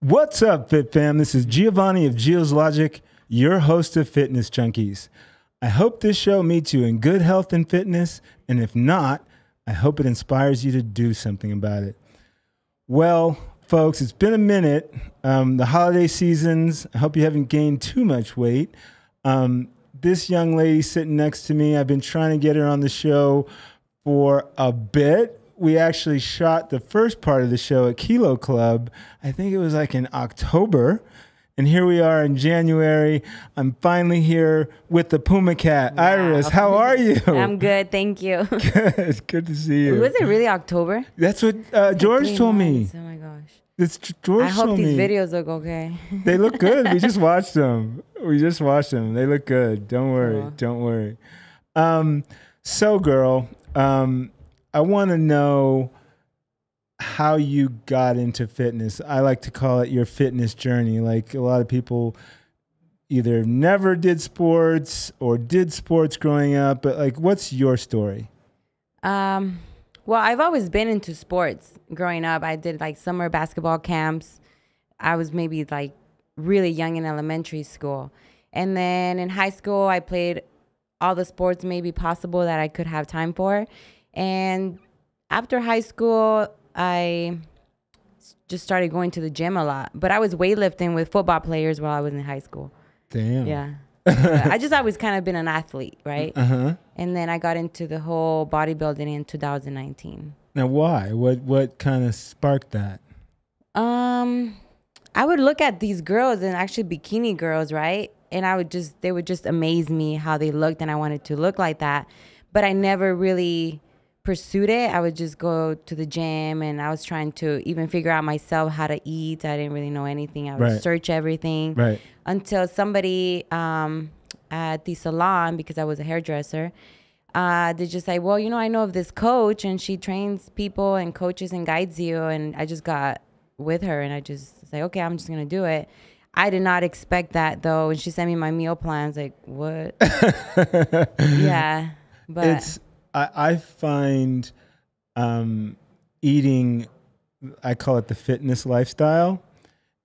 What's up, Fit Fam? This is Giovanni of Gio's Logic, your host of Fitness Junkeez. I hope this show meets you in good health and fitness, and if not, I hope it inspires you to do something about it. Well, folks, it's been a minute. The holiday seasons, I hope you haven't gained too much weight. This young lady sitting next to me, I've been trying to get her on the show for a bit. We actually shot the first part of the show at Kilo Club. I think it was like in October. And here we are in January. I'm finally here with the PumaKat. Wow. Iris, how are you? I'm good, thank you. Good. It's good to see you. Was it really October? That's what George told me. Oh my gosh. It's George I hope told these me. videos look okay. They look good. We just watched them. They look good. Don't worry. Cool. Don't worry. So, girl, I want to know how you got into fitness. I like to call it your fitness journey. Like a lot of people either never did sports or did sports growing up, but like, what's your story? Well, I've always been into sports growing up. I did like summer basketball camps. I was maybe like really young in elementary school. And then in high school, I played all the sports maybe possible that I could have time for. And after high school, I just started going to the gym a lot. But I was weightlifting with football players while I was in high school. Damn. Yeah. I just always kind of been an athlete, right? Uh-huh. And then I got into the whole bodybuilding in 2019. Now, why? What kind of sparked that? I would look at these girls and actually bikini girls, right? And they would just amaze me how they looked, and I wanted to look like that. But I never really pursued it. I would just go to the gym, and I was trying to even figure out myself how to eat. I didn't really know anything. I would search everything until somebody at the salon, because I was a hairdresser, they just like, well, I know of this coach, and she trains people and coaches and guides you. And I just got with her, and I just say, okay, I'm just gonna do it. I did not expect that though, and she sent me my meal plans. Like, what? Yeah, but I find eating, I call it the fitness lifestyle.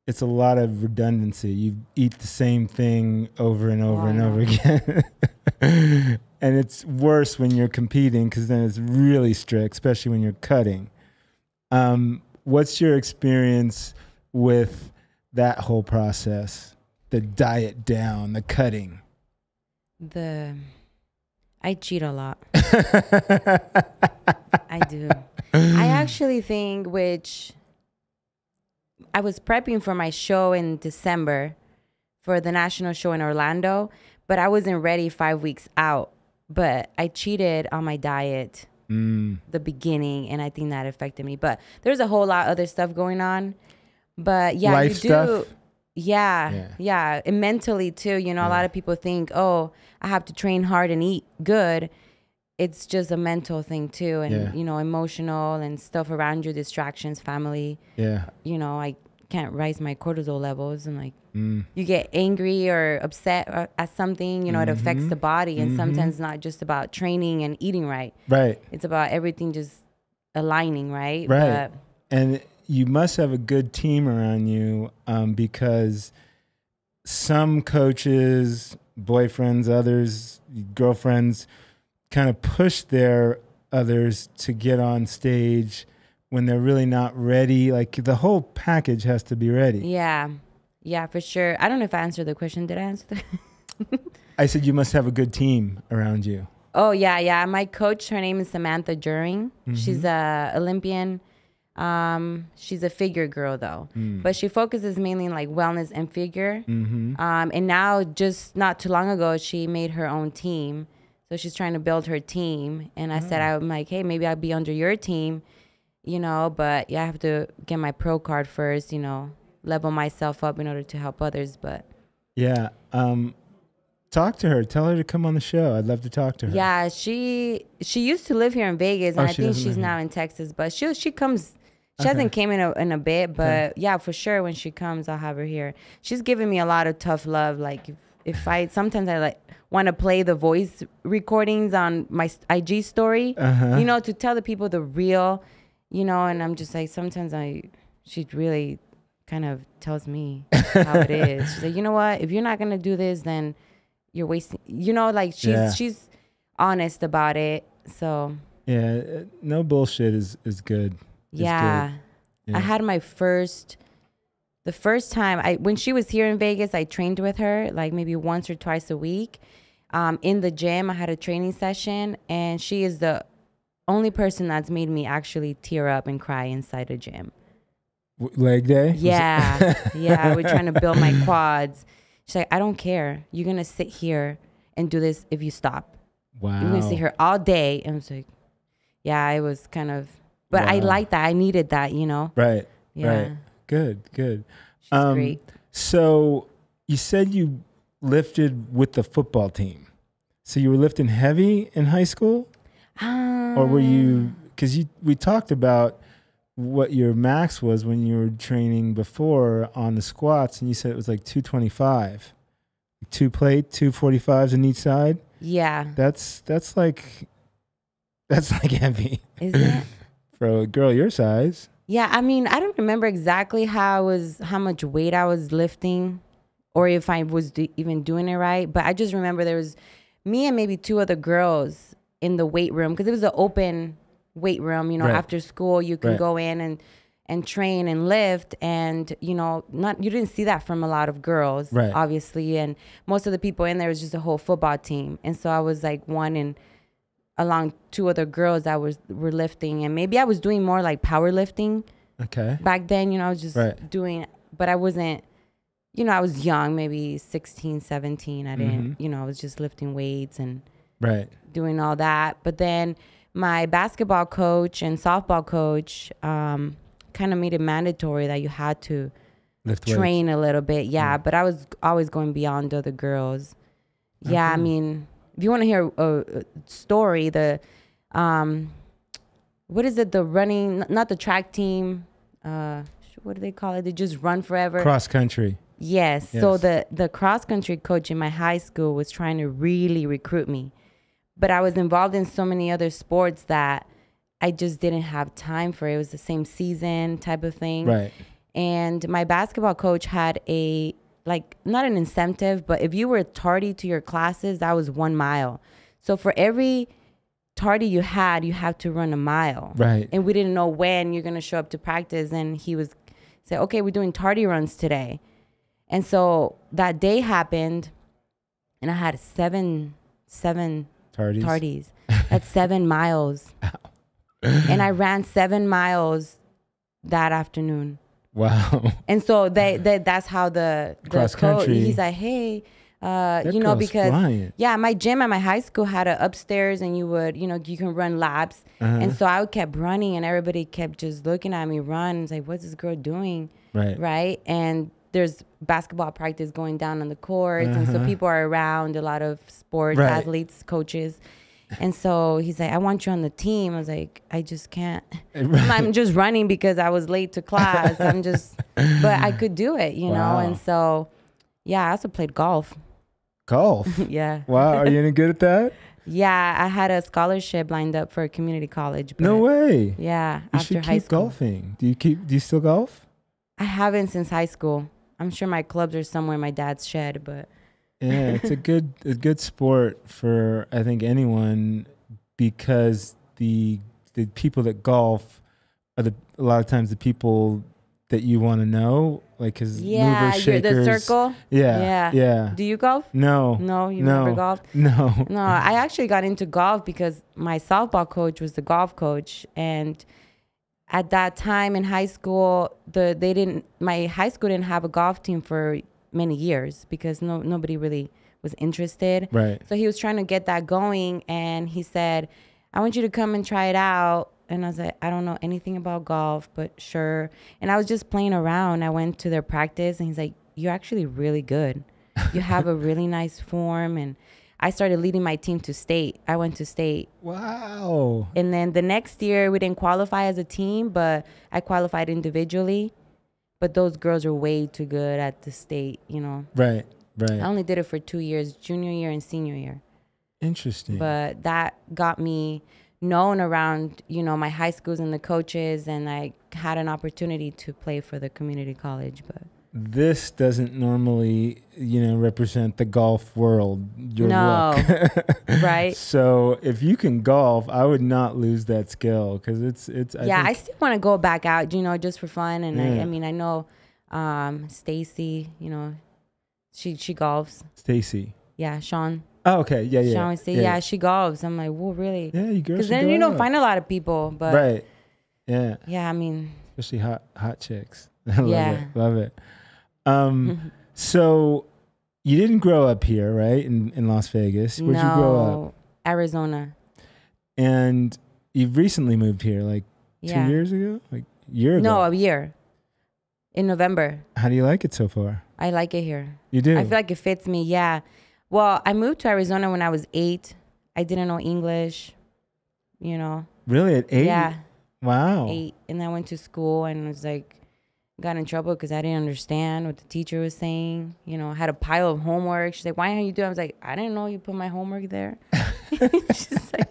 It's a lot of redundancy. You eat the same thing over and over and over again. And it's worse when you're competing, because then it's really strict, especially when you're cutting. What's your experience with that whole process? The diet down, the cutting. I cheat a lot. I do. I actually think, which I was prepping for my show in December for the national show in Orlando, but I wasn't ready 5 weeks out. But I cheated on my diet the beginning, and I think that affected me. But there's a whole lot of other stuff going on. But yeah, life you do. Stuff? Yeah. And mentally too, a lot of people think, oh, I have to train hard and eat good. It's just a mental thing too. And, emotional and stuff around you, distractions, family. Yeah. I can't rise my cortisol levels, and like you get angry or upset at something, it affects the body. And sometimes it's not just about training and eating right. Right. It's about everything just aligning, right? Right. And you must have a good team around you, because some coaches, boyfriends, others, girlfriends, kind of push their others to get on stage when they're really not ready. Like the whole package has to be ready. Yeah, for sure. I don't know if I answered the question. Did I answer that? I said you must have a good team around you. Oh, yeah. My coach, her name is Samantha During. She's a Olympian. She's a figure girl though, but she focuses mainly on like wellness and figure. And now, just not too long ago, she made her own team. So she's trying to build her team. And I said, I'm like, hey, maybe I'll be under your team, but I have to get my pro card first, level myself up in order to help others. But yeah, talk to her. Tell her to come on the show. I'd love to talk to her. Yeah, she used to live here in Vegas, and I think she's now in Texas. But she comes. She hasn't came in a bit, but yeah, for sure. When she comes, I'll have her here. She's giving me a lot of tough love. Like if I sometimes I like want to play the voice recordings on my IG story, to tell the people the real, and I'm just like sometimes she really kind of tells me how it is. She's like, you know what? If you're not gonna do this, then you're wasting. You know, like she's honest about it. So yeah, no bullshit is good. Yeah. I had my the first time when she was here in Vegas, I trained with her like maybe once or twice a week. In the gym, I had a training session, and she is the only person that's made me actually tear up and cry inside a gym. Leg day? Yeah. Yeah. We're trying to build my quads. She's like, I don't care. You're going to sit here and do this if you stop. Wow. You're going to sit here all day. And I was like, yeah, it was kind of, but I like that. I needed that, you know? Right. Yeah. Right. Good. She's great. So you said you lifted with the football team. So you were lifting heavy in high school? Or were you, because we talked about what your max was when you were training before on the squats, and you said it was like 225. 2 plate, 245s on each side? Yeah. That's like heavy. Isn't it? For a girl your size. Yeah, I mean, I don't remember exactly how much weight I was lifting, or if I was even doing it right. But I just remember there was me and maybe 2 other girls in the weight room, because it was an open weight room. You know, after school you can go in and train and lift, and you know, you didn't see that from a lot of girls, obviously. And most of the people in there was just a whole football team, and so I was like one in along 2 other girls that were lifting, and maybe I was doing more like powerlifting. Okay. Back then, you know, I was just doing, but I wasn't, you know, I was young, maybe 16, 17. I didn't, you know, I was just lifting weights and doing all that. But then my basketball coach and softball coach kind of made it mandatory that you had to train a little bit. Yeah, but I was always going beyond other girls. Yeah, I mean, if you want to hear a story, what is it? The running, not the track team. What do they call it? They just run forever. Cross country. Yes. So the cross country coach in my high school was trying to really recruit me, but I was involved in so many other sports that I just didn't have time for it. It was the same season type of thing. Right. And my basketball coach had not an incentive, but if you were tardy to your classes, that was 1 mile. So for every tardy you have to run a mile. Right. And we didn't know when you're going to show up to practice. And he was say, okay, we're doing tardy runs today. And so that day happened, and I had seven tardies. That's 7 miles. And I ran 7 miles that afternoon. Wow. And so that's how the cross country, he's like, hey, you know, because my gym at my high school had an upstairs, and you would, you know, you can run laps. And so I kept running, and everybody kept just looking at me run. And it's like, what's this girl doing? Right. And there's basketball practice going down on the courts. And so people are around, a lot of sports athletes, coaches. And so he's like, I want you on the team. I was like, I just can't. I'm just running because I was late to class. But I could do it, you know? And so, yeah, I also played golf. Golf? Yeah. Wow. Are you any good at that? Yeah, I had a scholarship lined up for a community college. But no way. Yeah. You should keep golfing. Do you still golf? I haven't since high school. I'm sure my clubs are somewhere in my dad's shed, but. Yeah, it's a good sport for, I think, anyone, because the people that golf are a lot of times the people that you want to know, like his movers, shakers. The circle. Yeah. Do you golf? No. No, you never golfed? No. No, I actually got into golf because my softball coach was the golf coach, and at that time in high school, my high school didn't have a golf team for many years because nobody really was interested. Right. So he was trying to get that going, and he said, I want you to come and try it out. And I was like, I don't know anything about golf, but sure. And I was just playing around. I went to their practice, and he's like, you're actually really good. You have a really nice form. And I started leading my team to state. I went to state. Wow. And then the next year we didn't qualify as a team, but I qualified individually. But those girls are way too good at the state, you know. Right. I only did it for 2 years, junior year and senior year. Interesting. But that got me known around, you know, my high schools and the coaches, and I had an opportunity to play for the community college. But this doesn't normally, represent the golf world, your no, look. right? So if you can golf, I would not lose that skill because it's. I still want to go back out, you know, just for fun. And Yeah. I mean, I know Stacy, you know, she golfs. Stacy. Yeah, Sean. Oh, okay. Yeah. Sean would say, yeah, she golfs. I'm like, whoa, really? Yeah, you girls. Because then you don't find a lot of people. But right. Yeah. Yeah, I mean. Especially hot chicks. I love it. So you didn't grow up here, right? In Las Vegas. Where'd you grow up? Arizona. And you've recently moved here, like 2 years ago? Like a year ago? No, a year. In November. How do you like it so far? I like it here. You do? I feel like it fits me, yeah. Well, I moved to Arizona when I was 8. I didn't know English, you know. Really? At 8? Yeah. Wow. 8. And I went to school and was like, got in trouble because I didn't understand what the teacher was saying. You know, I had a pile of homework. She's like, why aren't you doing it? I was like, I didn't know you put my homework there. She's like,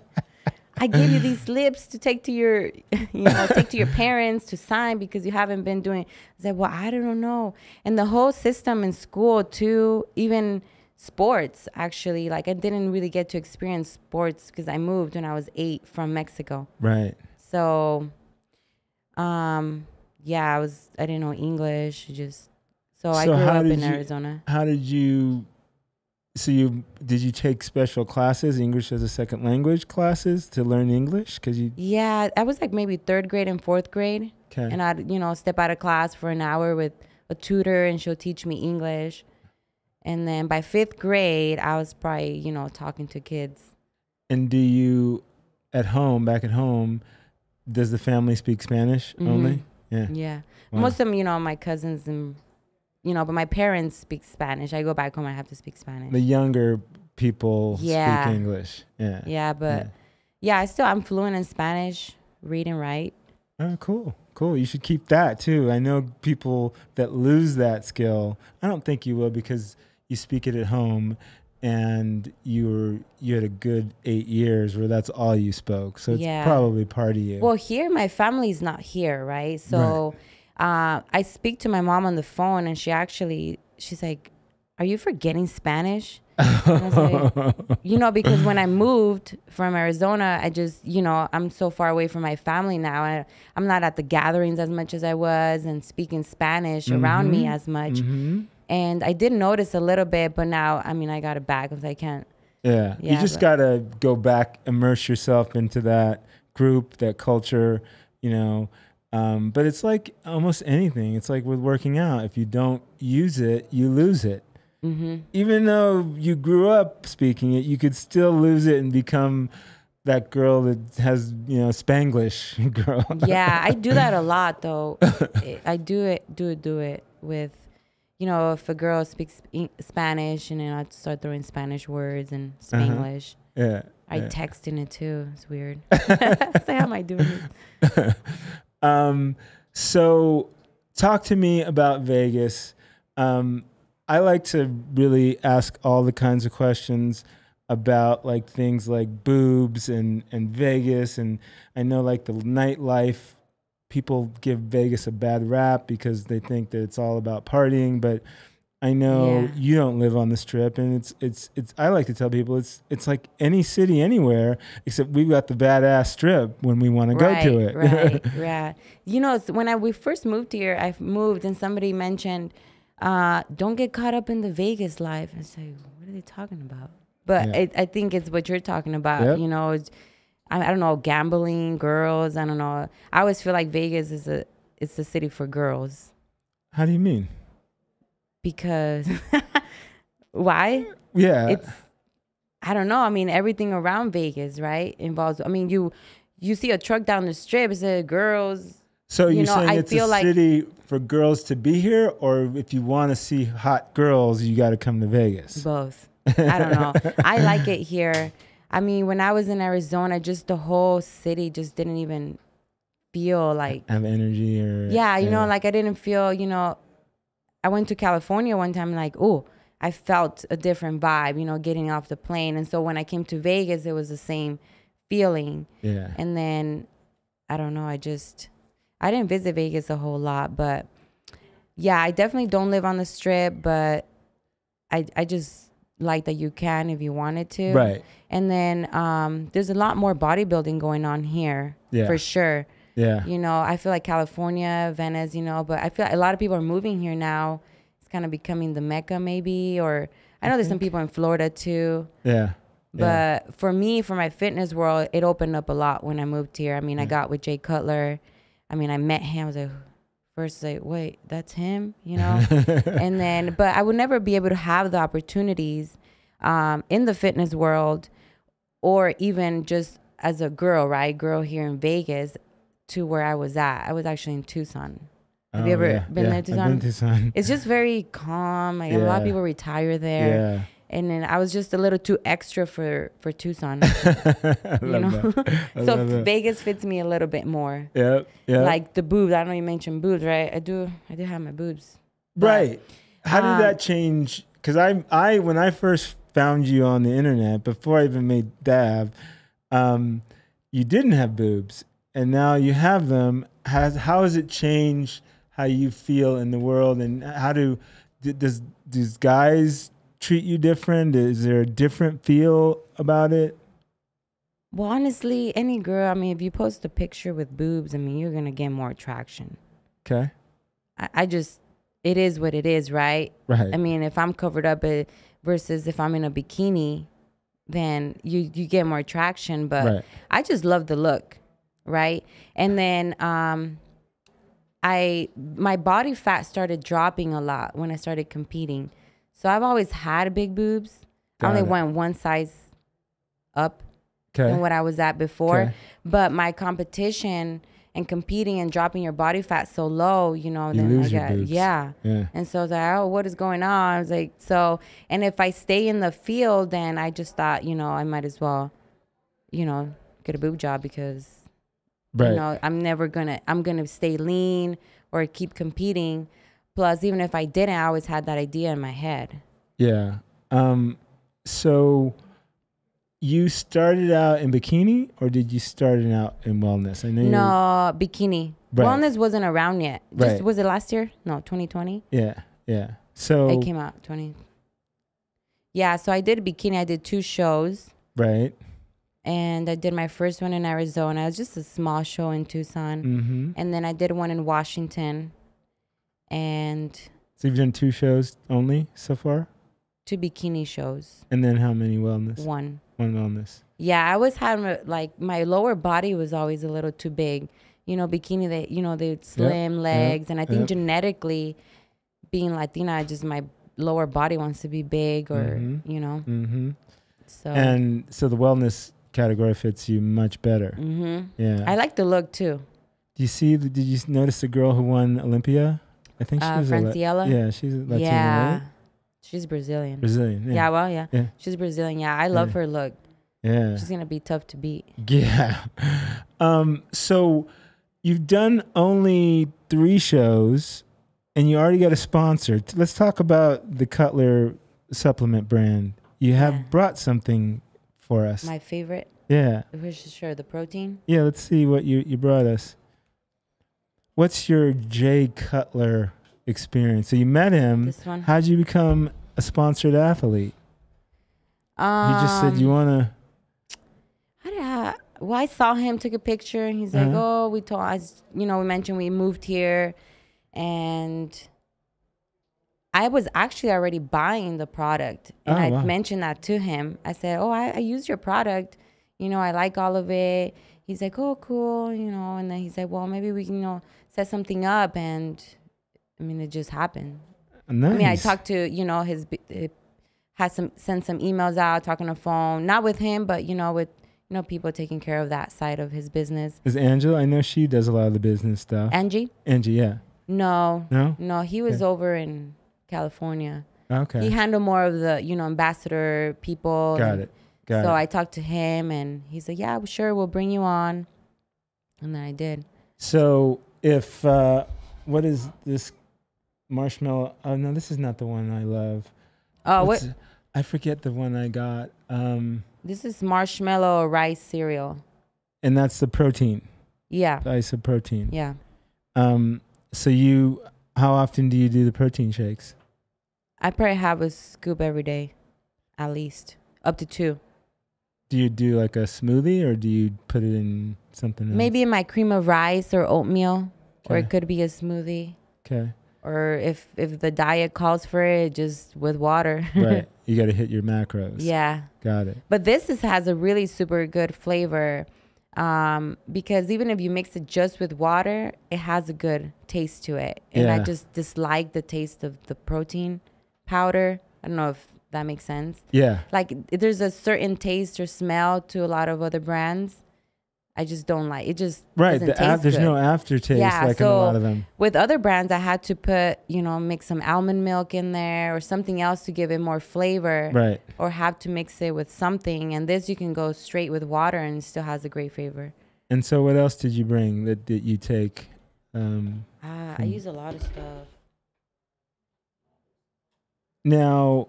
I gave you these slips to take to your, take to your parents to sign because you haven't been doing. I was like, well, I don't know. And the whole system in school too, even sports, actually, like I didn't really get to experience sports because I moved when I was 8 from Mexico. Right. So, yeah, I didn't know English. So I grew up in Arizona. How did you, did you take special classes, English as a second language classes to learn English? Yeah, I was like maybe 3rd grade and 4th grade. Okay. And I'd, step out of class for an hour with a tutor and she'll teach me English. And then by 5th grade, I was probably, talking to kids. And do you, back at home, does the family speak Spanish only? Yeah. Yeah. Wow. Most of them, my cousins and, but my parents speak Spanish. I go back home, I have to speak Spanish. The younger people speak English. Yeah. Yeah, but I'm fluent in Spanish, read and write. Oh, cool. Cool. You should keep that too. I know people that lose that skill. I don't think you will because you speak it at home and you had a good 8 years where that's all you spoke. So it's probably part of you. Well, here, my family's not here, right? So I speak to my mom on the phone and she's like, are you forgetting Spanish? And I was like, because when I moved from Arizona, I just, I'm so far away from my family now. I'm not at the gatherings as much as I was and speaking Spanish around me as much. Mm-hmm. And I did notice a little bit, but now, I got it back because I can't. Yeah. You just got to go back, immerse yourself into that group, that culture, but it's like almost anything. It's like with working out. If you don't use it, you lose it. Mm-hmm. Even though you grew up speaking it, you could still lose it and become that girl that has, Spanglish girl. Yeah, I do that a lot though. I do it with, if a girl speaks Spanish and then I start throwing Spanish words and Spanglish. Yeah. I text in it too. It's weird. So how am I doing this? So talk to me about Vegas. I like to really ask all the kinds of questions about like things like boobs and Vegas. And I know like the nightlife, people give Vegas a bad rap because they think that it's all about partying, but I know you don't live on the Strip, and it's I like to tell people it's like any city anywhere except we've got the badass Strip when we want to go to it. Right. When we first moved here, I moved and somebody mentioned, don't get caught up in the Vegas life. I say, what are they talking about? But I think it's what you're talking about. Yep. I don't know, gambling, girls. I don't know. I always feel like Vegas it's a city for girls. How do you mean? Because why? Yeah. I don't know. Everything around Vegas, right, involves. You see a truck down the Strip. It says girls. So you're saying it's a city for girls to be here, or if you want to see hot girls, you got to come to Vegas? Both. I don't know. I like it here. When I was in Arizona, just the whole city just didn't even feel like have energy or like I didn't feel, I went to California one time, like, I felt a different vibe, getting off the plane. And so when I came to Vegas, it was the same feeling. Yeah. And then, I don't know, I didn't visit Vegas a whole lot, but yeah, I definitely don't live on the Strip, but I just like that you can if you wanted to. Right. And then there's a lot more bodybuilding going on here, for sure. Yeah. You know, I feel like California, Venice, you know, but I feel like a lot of people are moving here now. It's kind of becoming the Mecca maybe, or I know there's some people in Florida too. Yeah. But for me, for my fitness world, it opened up a lot when I moved here. I mean, I got with Jay Cutler. I mean, I met him. I was like, first like, wait, that's him, you know? And then, but I would never be able to have the opportunities in the fitness world, or even just as a girl, right? Girl here in Vegas, to where I was at. I was actually in Tucson. Have you ever been there, Tucson? I've been to Tucson. It's just very calm. Like a lot of people retire there. Yeah. And then I was just a little too extra for Tucson. You know? So Vegas fits me a little bit more. Yeah. Yeah. Like the boobs. I know you mentioned boobs, right? I do have my boobs. Right. How did that change? Because I when I first found you on the internet, before I even made Dab, you didn't have boobs, and now you have them. How has it changed how you feel in the world, and how does guys treat you different? Is there a different feel about it? Well, honestly, any girl, I mean, if you post a picture with boobs, I mean, you're going to get more attraction. Okay. It is what it is, right? Right. I mean, if I'm covered up versus if I'm in a bikini, then you get more attraction. But I just love the look, right? And then my body fat started dropping a lot when I started competing. So I've always had big boobs. I only went one size up than what I was at before. Okay. But my competition and competing and dropping your body fat so low, you know, then lose your boobs. Yeah. And so I was like, oh, what is going on? I was like, and if I stay in the field, then I just thought, you know, I might as well, you know, get a boob job because, you know, I'm going to stay lean or keep competing. Plus, even if I didn't, I always had that idea in my head. Yeah. So you started out in bikini, or did you start out in wellness? I know no, bikini. Wellness wasn't around yet. Was it last year? No, 2020. Yeah. So it came out 20. Yeah, so I did bikini. I did 2 shows. Right. And I did my first one in Arizona. It was just a small show in Tucson. Mm-hmm. And then I did one in Washington. And so you've done 2 shows only so far? 2 bikini shows. And then how many wellness? 1 wellness. Yeah, I always had like my lower body was always a little too big. You know, bikini, they slim legs. And I think genetically, being Latina, just my lower body wants to be big or, you know. Mm-hmm. So the wellness category fits you much better. Mm-hmm. Yeah. I like the look too. Did you notice the girl who won Olympia? I think she was Franciella. Yeah, she's Latina, right? She's Brazilian. Yeah. Yeah. She's Brazilian. Yeah, I love her look. Yeah. She's going to be tough to beat. Yeah. So you've done only 3 shows and you already got a sponsor. Let's talk about the Cutler supplement brand. You have brought something for us. My favorite? Yeah. For sure, the protein? Yeah, let's see what you brought us. What's your Jay Cutler experience? So you met him. This one. How'd you become a sponsored athlete? You just said you want to. Well, I saw him, took a picture, and he's like, "Oh, we mentioned we moved here, and I was actually already buying the product, and I mentioned that to him. I said, "Oh, I use your product. You know, I like all of it." He's like, "Oh, cool," you know, and then he's like, "Well, maybe we can, you know, set something up," and I mean, it just happened. Nice. I mean, I talked to, you know, sent some emails out, talking on the phone, not with him, but, you know, with, you know, people taking care of that side of his business. Is Angela? I know she does a lot of the business stuff. Angie, yeah. No, he was over in California. Okay. He handled more of the, you know, ambassador people. Got it. So I talked to him, and he's like, "Yeah, sure, we'll bring you on," and then I did. So if what is this marshmallow? Oh no, this is not the one I love. Oh, what? I forget the one I got. This is marshmallow rice cereal. And that's the protein. Yeah. The isoprotein. Yeah. So how often do you do the protein shakes? I probably have a scoop every day, at least. Up to 2. Do you do like a smoothie or do you put it in something else? Maybe in my cream of rice or oatmeal. Okay. Or it could be a smoothie. Okay. Or if the diet calls for it, just with water. Right. You got to hit your macros. Yeah. Got it. But this has a really super good flavor because even if you mix it just with water, it has a good taste to it. And I just dislike the taste of the protein powder. I don't know if that makes sense. Yeah. Like there's a certain taste or smell to a lot of other brands. I just don't like it. Just doesn't taste there's good. no aftertaste like in a lot of them. With other brands, I had to put, mix some almond milk in there or something else to give it more flavor. Right. Or have to mix it with something. And this you can go straight with water and it still has a great flavor. And so what else did you bring that you take? I use a lot of stuff. Now,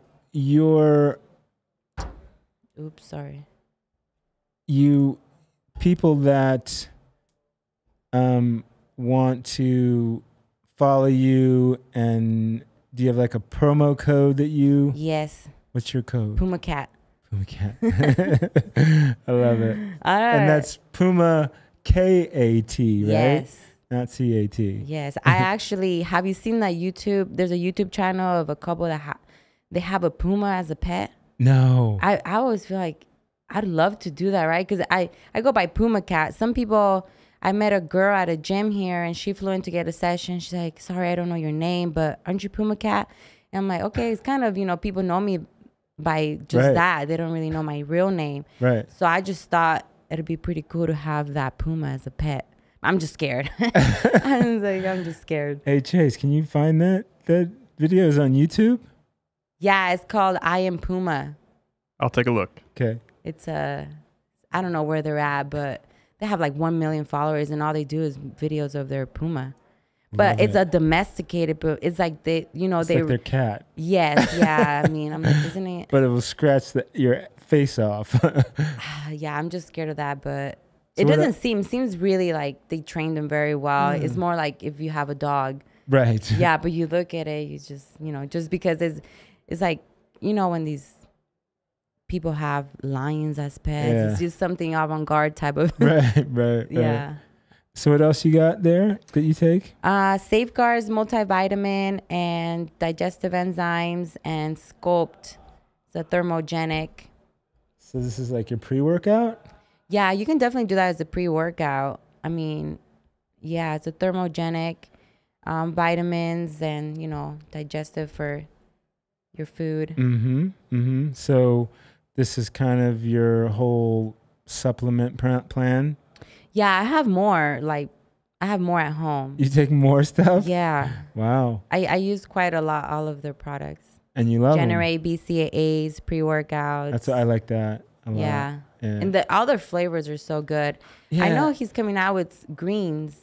sorry. People that want to follow you, and do you have like a promo code that you? Yes. What's your code? PumaKat. PumaKat. I love it. All right. And that's Puma KAT, right? Yes. Not CAT. Yes. I actually, have you seen that YouTube? There's a YouTube channel of a couple that they have a puma as a pet. No. I always feel like I'd love to do that, right? Because I go by PumaKat. Some people, I met a girl at a gym here and she flew in to get a session. She's like, sorry, I don't know your name, but aren't you PumaKat? And I'm like, okay, it's kind of, people know me by just that. They don't really know my real name. Right. So I just thought it'd be pretty cool to have that puma as a pet. I'm just scared. I'm just scared. Hey, Chase, can you find that? That video is on YouTube? Yeah, it's called I Am Puma. I'll take a look. Okay. It's I don't know where they're at, but they have like 1 million followers and all they do is videos of their puma. But it's a domesticated, but it's like it's like their cat. Yes, yeah. I mean, I'm like, isn't it? But it will scratch your face off. Yeah, I'm just scared of that, but so it doesn't seems really like they trained them very well. It's more like if you have a dog. Right. Yeah, but you look at it, you just, just because it's like, when these people have lions as pets, it's just something avant-garde type of. Right. Yeah. So what else you got there that you take? Safeguards multivitamin and digestive enzymes and Sculpt. It's a thermogenic. So this is like your pre-workout? Yeah, you can definitely do that as a pre-workout. I mean, yeah, it's a thermogenic, vitamins and, digestive for your food. Mm-hmm. So this is kind of your whole supplement plan? Yeah, I have more. Like, I have more at home. You take more stuff? Yeah. Wow. I use quite a lot, all of their products. And you love Generate them. BCAAs, pre-workouts. I like that a lot. Yeah. And all their flavors are so good. Yeah. I know he's coming out with greens.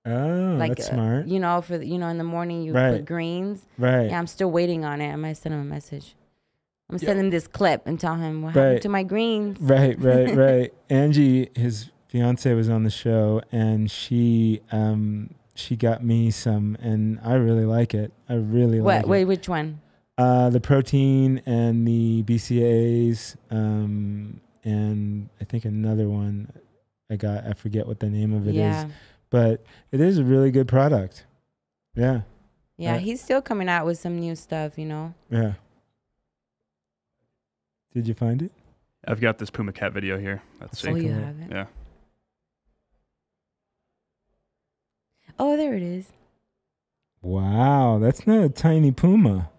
Oh, like, that's smart. In the morning you put greens. Right. Yeah, I'm still waiting on it. I might send him a message. I'm gonna send him this clip and tell him what happened to my greens. Right. Angie, his fiance, was on the show and she got me some and I really like it. I really like it. Wait, which one? The protein and the BCAAs, and I think another one I forget what the name of it is. But it is a really good product. Yeah. Yeah, he's still coming out with some new stuff, Yeah. Did you find it? I've got this PumaKat video here. Let's see. Oh, you have it? Yeah. Oh, there it is. Wow, that's not a tiny puma.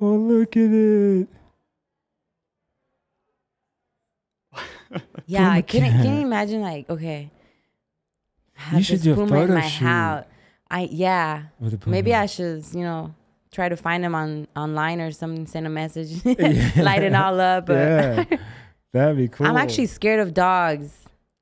Oh, look at it. Yeah, I can you imagine, like, okay, I have you should this do a puma photo in my shoot. house. With a puma. Maybe I should, try to find him online or something, send a message, light it all up. Yeah, that'd be cool. I'm actually scared of dogs.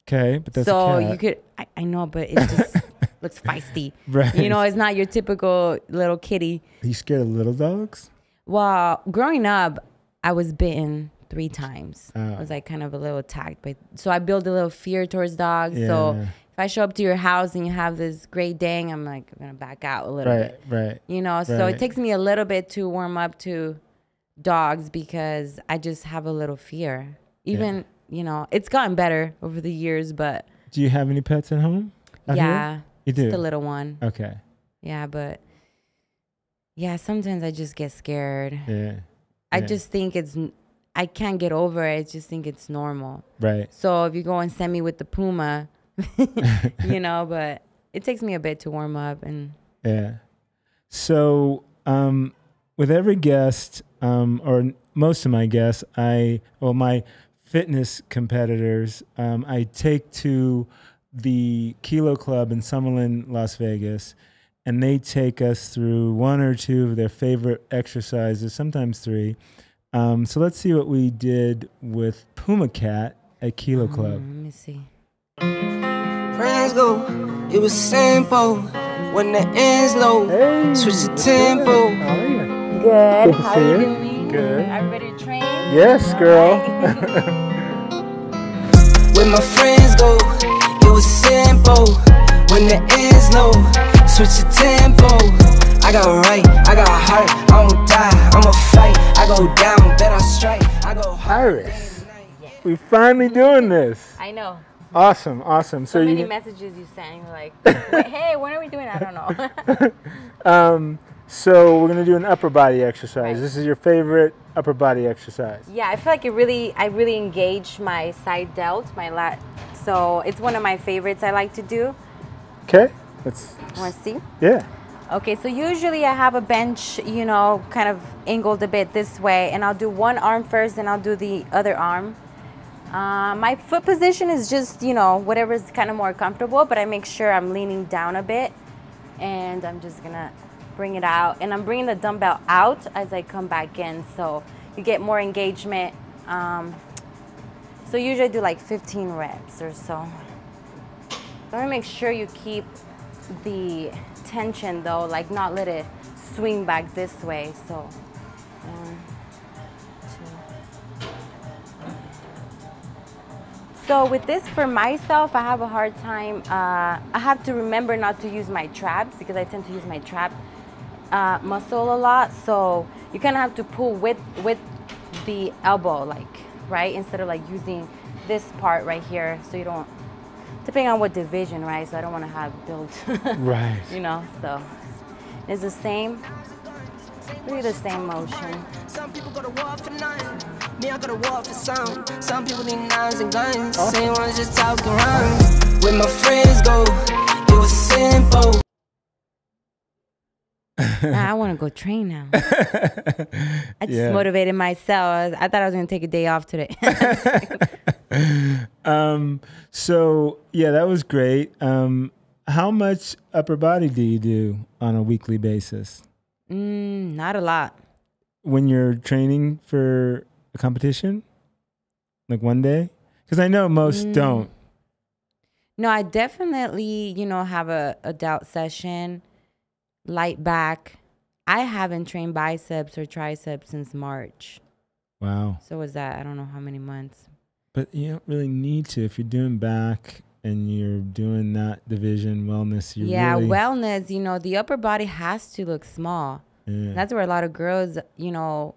Okay, but that's so a cat. you could. I know, but it just looks feisty. Right. It's not your typical little kitty. Are you scared of little dogs? Well, growing up, I was bitten 3 times. Oh. I was like kind of a little attacked. So I build a little fear towards dogs. So if I show up to your house and you have this Great Dane, I'm like, I'm going to back out a little bit. Right. You know, so it takes me a little bit to warm up to dogs because I just have a little fear. Even, you know, it's gotten better over the years, but. Do you have any pets at home? Yeah. You do? Just the little one. Okay. Yeah, but yeah, sometimes I just get scared. Yeah. I just think I can't get over it. I just think it's normal. Right. So if you go and send me with the Puma, you know, but it takes me a bit to warm up. And yeah. So with every guest, or most of my guests, my fitness competitors, I take to the Kilo Club in Summerlin, Las Vegas, and they take us through 1 or 2 of their favorite exercises, sometimes 3. So let's see what we did with PumaKat at Kilo Club. Let me see. Friends go, it was simple. When the end's low, switch the tempo. How are you? Good. to How see are you you. doing? Good. Are you ready to train? Yes, girl. When my friends go, it was simple. When the end's low, switch the tempo. I got right, I got heart, I won't die, I'ma fight. I go down, bet I strike, I go hard. Iris, we're finally doing this. I know. Awesome. So many messages you sent. You're like, wait, hey, when are we doing? I don't know. So we're gonna do an upper body exercise. Right. This is your favorite upper body exercise. Yeah, I feel like I really engage my side delt, my lat. So it's one of my favorites I like to do. Okay. Let's. Want to see? Yeah. Okay, so usually I have a bench, you know, kind of angled a bit this way, and I'll do one arm first, and I'll do the other arm. My foot position is just, you know, whatever's kind of more comfortable, but I make sure I'm leaning down a bit, and I'm just gonna bring it out, and I'm bringing the dumbbell out as I come back in, so you get more engagement. So usually I do like 15 reps or so. I want to make sure you keep the tension though, like not let it swing back this way. So 1, 2. So with this, for myself, I have a hard time. I have to remember not to use my traps because I tend to use my trap muscle a lot. So you kind of have to pull with the elbow, like, right? Instead of like using this part right here. So you don't, depending on what division, right? So I don't want to have build, Right. you know, so it's the same. Really the same motion. Some people go to war for none. Me, I go to war for some. Some people need knives and guns. Same ones just talk around. When my friends go, it was simple. I want to go train now. I just motivated myself. I thought I was going to take a day off today. So yeah, that was great. How much upper body do you do on a weekly basis? Not a lot. When you're training for a competition, like one day? Because I know most don't. No, I definitely, you know, have a delt session, light back. I haven't trained biceps or triceps since March. Wow. So was that, I don't know how many months. But you don't really need to. If you're doing back and you're doing that division wellness, you really... wellness, you know, the upper body has to look small. Yeah. That's where a lot of girls, you know,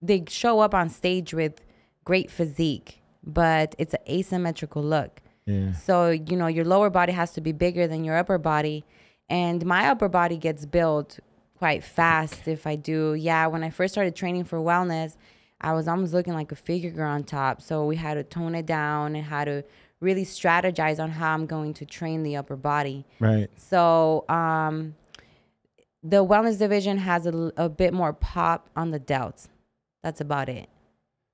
they show up on stage with great physique, but it's an asymmetrical look. Yeah. So, you know, your lower body has to be bigger than your upper body. And my upper body gets built quite fast if I do. Yeah, when I first started training for wellness, I was almost looking like a figure girl on top. So we had to tone it down and how to really strategize on how I'm going to train the upper body. Right. So the wellness division has a bit more pop on the delts. That's about it.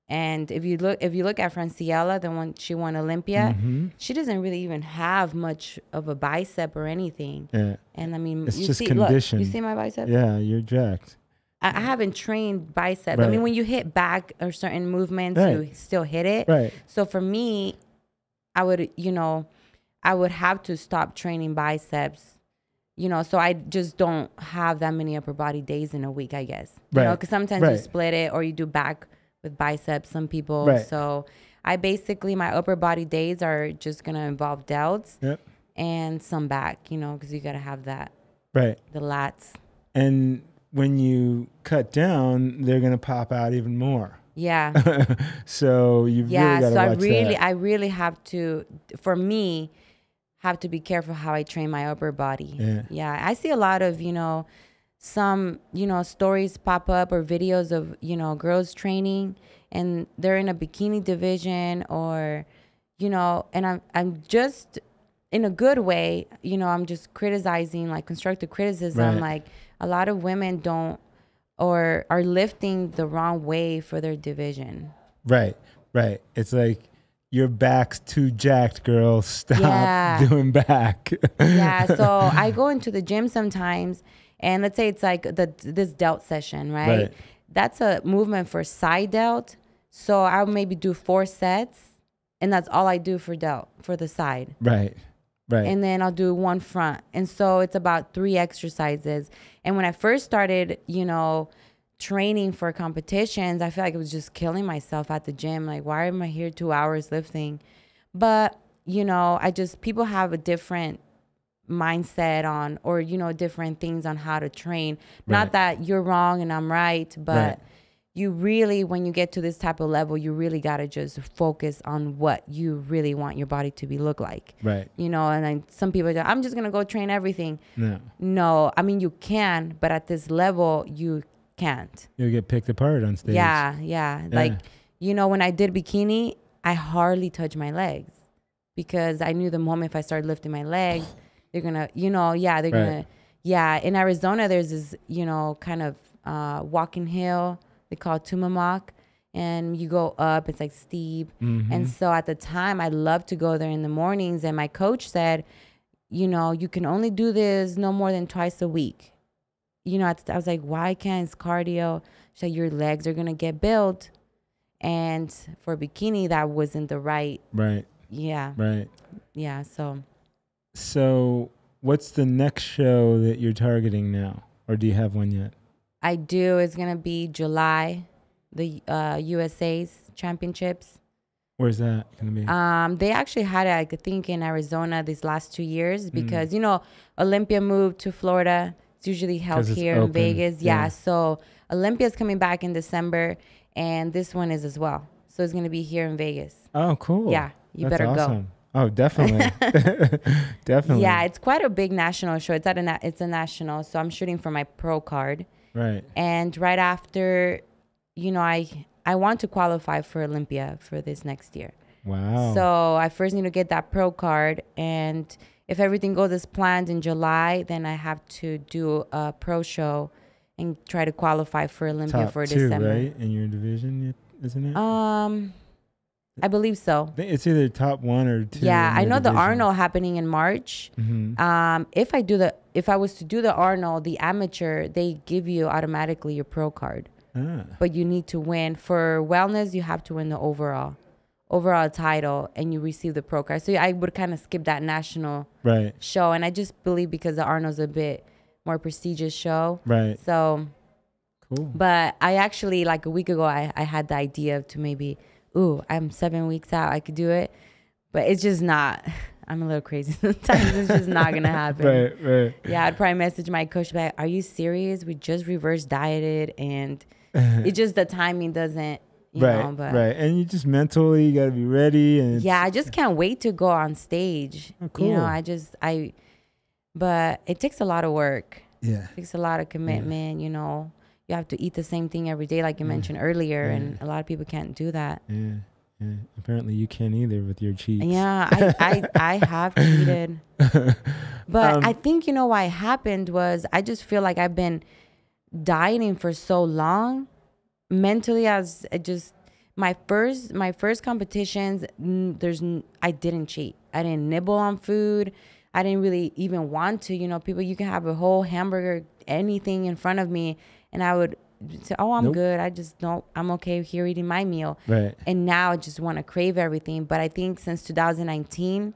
And if you look at Franciella, the one she won Olympia, she doesn't really even have much of a bicep or anything. Yeah. And I mean, It's you just see, conditioned. look, you see my bicep? Yeah, you're jacked. I haven't trained bicep. Right. I mean, when you hit back or certain movements, Right. you still hit it. Right. So for me, I would have to stop training biceps. You know, so I just don't have that many upper body days in a week, I guess. You know, because sometimes you split it or you do back with biceps, some people. Right. So I basically, my upper body days are just going to involve delts and some back, you know, because you got to have that. Right. The lats. And when you cut down, they're going to pop out even more. Yeah. So you've really got to watch that. I really have to, for me, have to be careful how I train my upper body. Yeah. I see a lot of, you know, some, you know, stories pop up or videos of, you know, girls training and they're in a bikini division or, you know, and I'm just in a good way, you know, I'm just criticizing, like constructive criticism. Right. Like a lot of women don't or are lifting the wrong way for their division. Right. It's like your back's too jacked, girl. Stop doing back. Yeah. So I go into the gym sometimes and let's say it's like this delt session, right? That's a movement for side delt. So I'll maybe do 4 sets and that's all I do for delt, for the side. Right. And then I'll do 1 front. And so it's about 3 exercises. And when I first started, you know, training for competitions, I feel like I was just killing myself at the gym. Like, why am I here 2 hours lifting? But, you know, people have a different mindset on, or, you know, different things on how to train. Not that you're wrong and I'm right, but you really, when you get to this type of level, you really got to just focus on what you really want your body to look like. Right. You know, and then some people are, I'm just going to go train everything. No, I mean, you can, but at this level, you can't. You'll get picked apart on stage. Yeah. Like, you know, when I did bikini, I hardly touched my legs because I knew the moment if I started lifting my legs, they're going to, you know, they're going to, in Arizona, there's this, you know, kind of walking hill. They call it PumaKat, and you go up. It's like steep. And so at the time, I loved to go there in the mornings. And my coach said, you know, you can only do this no more than twice a week. You know, I was like, why can't it's cardio? She said, your legs are going to get built. And for bikini, that wasn't the right. Yeah. Yeah, So what's the next show that you're targeting now? Or do you have one yet? I do. It's going to be July, the USA's championships. Where's that going to be? They actually had it, I think, in Arizona these last 2 years because, you know, Olympia moved to Florida. It's usually held here in Vegas. Yeah. So Olympia's coming back in December, and this one is as well. So it's going to be here in Vegas. Oh, cool. Yeah. That's better awesome. go. Oh, definitely. Definitely. Yeah. It's quite a big national show. It's a national. So I'm shooting for my pro card. Right. And right after, you know, I want to qualify for Olympia for this next year. Wow. So I first need to get that pro card. And if everything goes as planned in July, then I have to do a pro show and try to qualify for Olympia for December. Right? In your division, isn't it? I believe so. It's either top 1 or 2. Yeah, I know the Arnold happening in March. If I was to do the Arnold, the amateur, they give you automatically your pro card. But you need to win. For wellness, you have to win the overall title, and you receive the pro card. So I would kind of skip that national show. And I just believe because the Arnold's a bit more prestigious show. Right. So, cool. But I actually, like a week ago, I had the idea to maybe, I'm 7 weeks out, I could do it. But it's just not. I'm a little crazy sometimes. It's just not going to happen. Right. Yeah, I'd probably message my coach back, are you serious? We just reverse dieted, and it's just the timing doesn't, you know. But and you just mentally, you got to be ready. And I just can't wait to go on stage. Oh, cool. You know, but it takes a lot of work. Yeah. It takes a lot of commitment, you know. You have to eat the same thing every day, like you mentioned earlier, and a lot of people can't do that. Yeah. Apparently you can't either with your cheats. Yeah, I have cheated. But I think, you know, why it happened was I just feel like I've been dieting for so long. Mentally, my first competitions, I didn't cheat. I didn't nibble on food. I didn't really even want to. You know, you can have a whole hamburger, anything in front of me, and I would say, I'm good. I'm okay here eating my meal. Right. And now I just want to crave everything. But I think since 2019,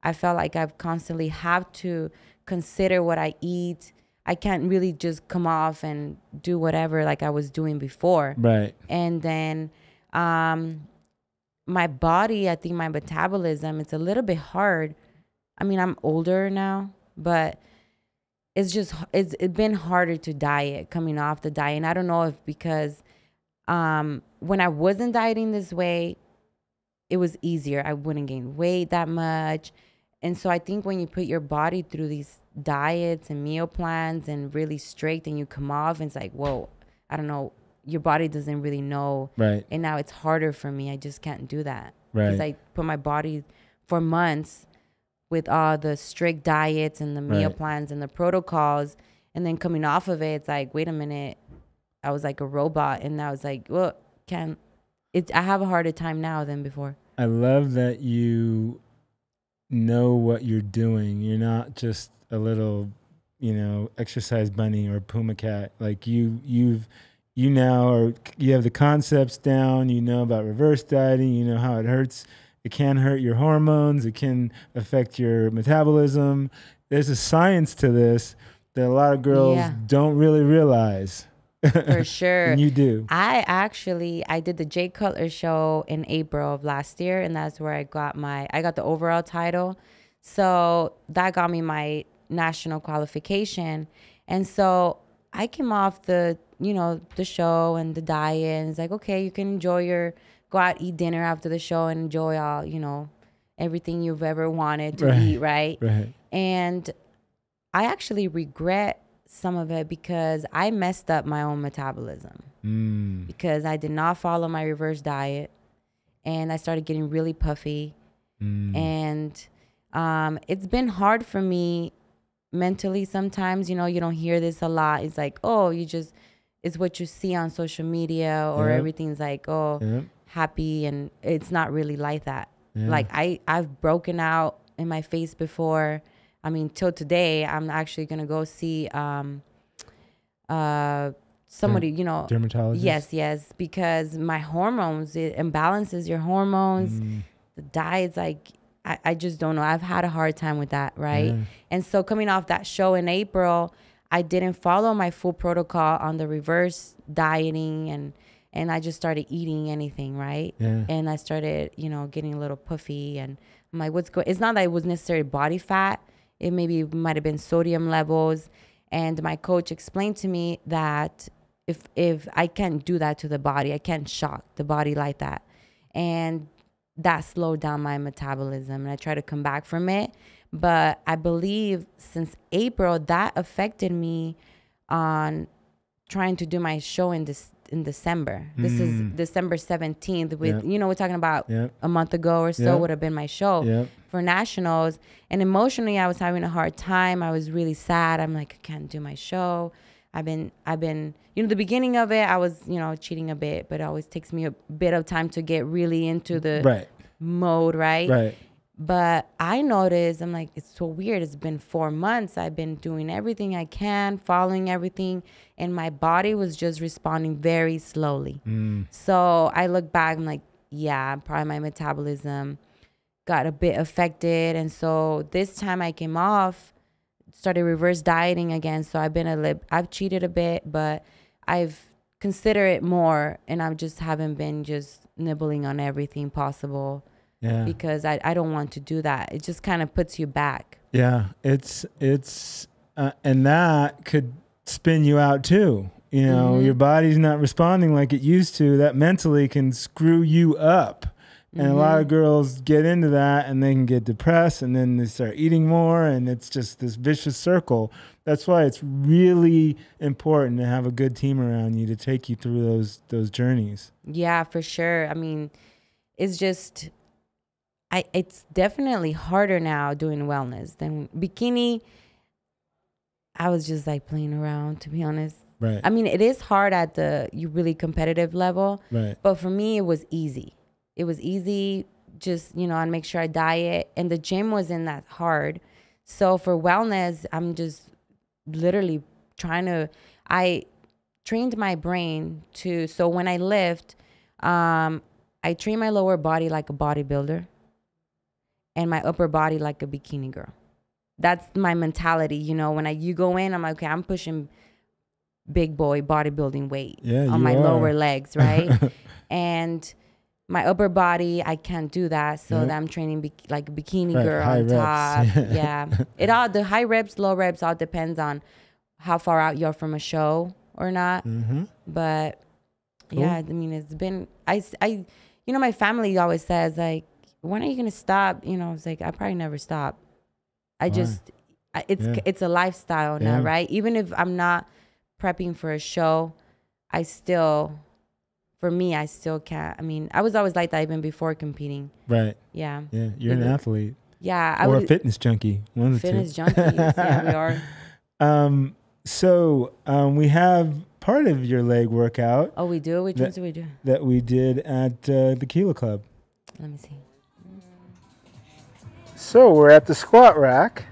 I felt like I've constantly have to consider what I eat. I can't really just come off and do whatever like I was doing before. Right. And then My body, I think my metabolism, it's a little bit hard. I mean, I'm older now, but it's been harder to diet coming off the diet. And I don't know if because when I wasn't dieting this way, it was easier. I wouldn't gain weight that much. And so I think when you put your body through these diets and meal plans and really strict and you come off and it's like, whoa, I don't know, your body doesn't really know. Right. And now it's harder for me. I just can't do that. Right. Because I put my body for months with all the strict diets and the meal plans and the protocols. And then coming off of it, it's like, wait a minute. I was like a robot. And now it's like, well, I have a harder time now than before. I love that you know what you're doing. You're not just a little, exercise bunny or PumaKat. Like you have the concepts down. You know about reverse dieting. You know how it hurts. It can hurt your hormones. It can affect your metabolism. There's a science to this that a lot of girls don't really realize. For sure. And you do. I did the Jay Cutler show in April of last year, and that's where I got the overall title. So that got me my national qualification. And so I came off the show and the diet, and it's like, okay, you can go out, eat dinner after the show and enjoy all, everything you've ever wanted to eat, right? Right. And I actually regret some of it because I messed up my own metabolism because I did not follow my reverse diet and I started getting really puffy. And it's been hard for me mentally sometimes. You don't hear this a lot. It's like, oh, it's what you see on social media or everything's like, happy, and it's not really like that. Like I've broken out in my face before. I mean, till today, I'm actually gonna go see somebody, dermatologist. Yes, because my hormones, it imbalances your hormones. The diet's like, I just don't know. I've had a hard time with that, right? And so coming off that show in April, I didn't follow my full protocol on the reverse dieting, and I just started eating anything, right? And I started, getting a little puffy, and I'm like, it's not that it was necessarily body fat. It might have been sodium levels. And my coach explained to me that if I can't do that to the body, I can't shock the body like that. And that slowed down my metabolism. And I tried to come back from it. But I believe since April, that affected me on trying to do my show in December. This is December 17th with, we're talking about a month ago or so would have been my show for nationals. And emotionally, I was having a hard time. I was really sad. I'm like, I can't do my show. I've been, the beginning of it, I was, cheating a bit, but it always takes me a bit of time to get really into the mode. Right. But I noticed, I'm like, it's so weird. It's been 4 months. I've been doing everything I can, following everything. And my body was just responding very slowly. So I look back, I'm like, probably my metabolism got a bit affected. And so this time I came off, started reverse dieting again. So I've cheated a bit, but I've considered it more. And I just haven't been just nibbling on everything possible. Because I don't want to do that. It just kind of puts you back. Yeah, it's and that could spin you out too. Your body's not responding like it used to. That mentally can screw you up. And a lot of girls get into that and they can get depressed and then they start eating more and it's just this vicious circle. That's why it's really important to have a good team around you to take you through those journeys. Yeah, for sure. I mean, it's just... it's definitely harder now doing wellness than bikini. I was just like playing around, to be honest. Right. I mean, it is hard at the really competitive level. Right. But for me, it was easy. It was easy. Just, I'd make sure I diet. And the gym wasn't that hard. So for wellness, I'm just literally I trained my brain so when I lift, I train my lower body like a bodybuilder. And my upper body like a bikini girl. That's my mentality, when you go in, I'm like, okay, I'm pushing big boy bodybuilding weight on my lower legs, right? And my upper body, I can't do that. So Yeah. that I'm training like a bikini Right, girl high on top. reps. Yeah. The high reps, low reps all depends on how far out you're from a show or not. Mm-hmm. But Cool. yeah, I mean, it's been, my family always says like, when are you going to stop? You know, it's like, I probably never stop. It's a lifestyle now, right? Even if I'm not prepping for a show, I still can't. I mean, I was always like that even before competing. Right. Yeah. Yeah. You're an athlete. Yeah. Or a fitness junkie. One of the Fitness two. junkies. Yeah, we are. So we have part of your leg workout. Oh, we do? Which ones do we do? That we did at the Kilo Club. Let me see. So we're at the squat rack.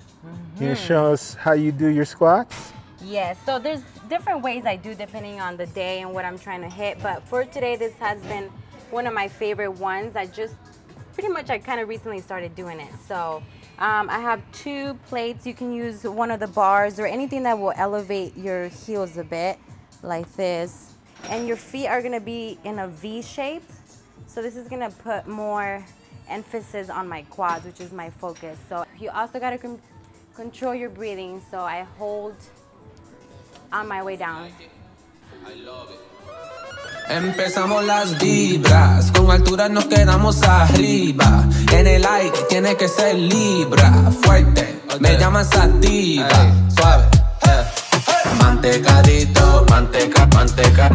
Can you show us how you do your squats? Yes, so there's different ways I do depending on the day and what I'm trying to hit. But for today, this has been one of my favorite ones. I kind of recently started doing it. So I have 2 plates. You can use one of the bars or anything that will elevate your heels a bit, like this. And your feet are gonna be in a V shape. So this is gonna put more emphasis on my quads, which is my focus. So you also gotta control your breathing. So I hold on my way down. Empezamos las vibras, con altura nos quedamos arriba. En el aire tiene que ser libra, fuerte, me llaman sativa, suave. Mantecadito, mantecadito,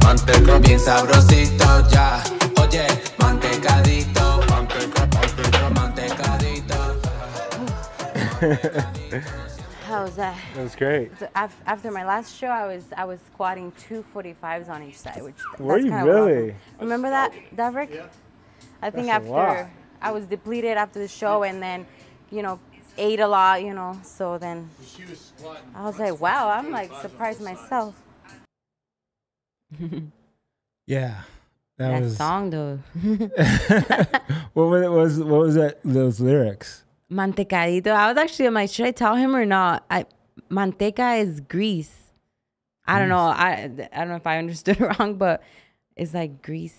manteca, bien sabrosito ya. Oye, mantecadito, mantecadito. How was that? That was great. So after my last show, I was squatting 245s on each side, which Were that's you kinda really? wild. Remember that, Rick? Yeah. I think That's a lot. after I was depleted after the show, and then, ate a lot, So then I was like, wow, I'm like surprised myself. Yeah. That was song though. What was that? Those lyrics? Mantecadito. I was actually like, should I tell him or not? Manteca is grease. I don't know. I don't know if I understood it wrong, but it's like grease.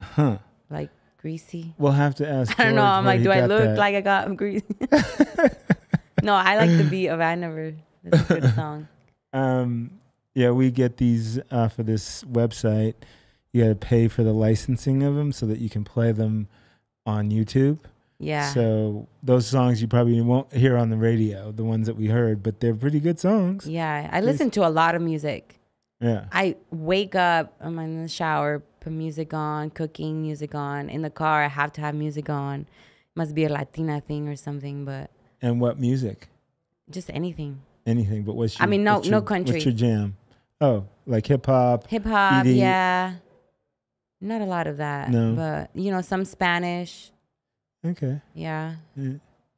Huh. Like greasy. We'll have to ask. I don't know. George I'm where like, he do I got look that. like I got greasy? No, I like the beat of it. I never. It's a good song. Yeah, we get these off of this website. You got to pay for the licensing of them so that you can play them on YouTube. Yeah. So those songs you probably won't hear on the radio, the ones that we heard, but they're pretty good songs. Yeah, I listen to a lot of music. Yeah. I wake up, I'm in the shower, put music on, cooking, music on. In the car, I have to have music on. Must be a Latina thing or something, but. And what music? Just anything. Anything, but what's your? I mean, no country. What's your jam? Oh, like hip hop. Hip hop, ED. yeah. Not a lot of that. No. But, some Spanish. Okay. Yeah. Yeah.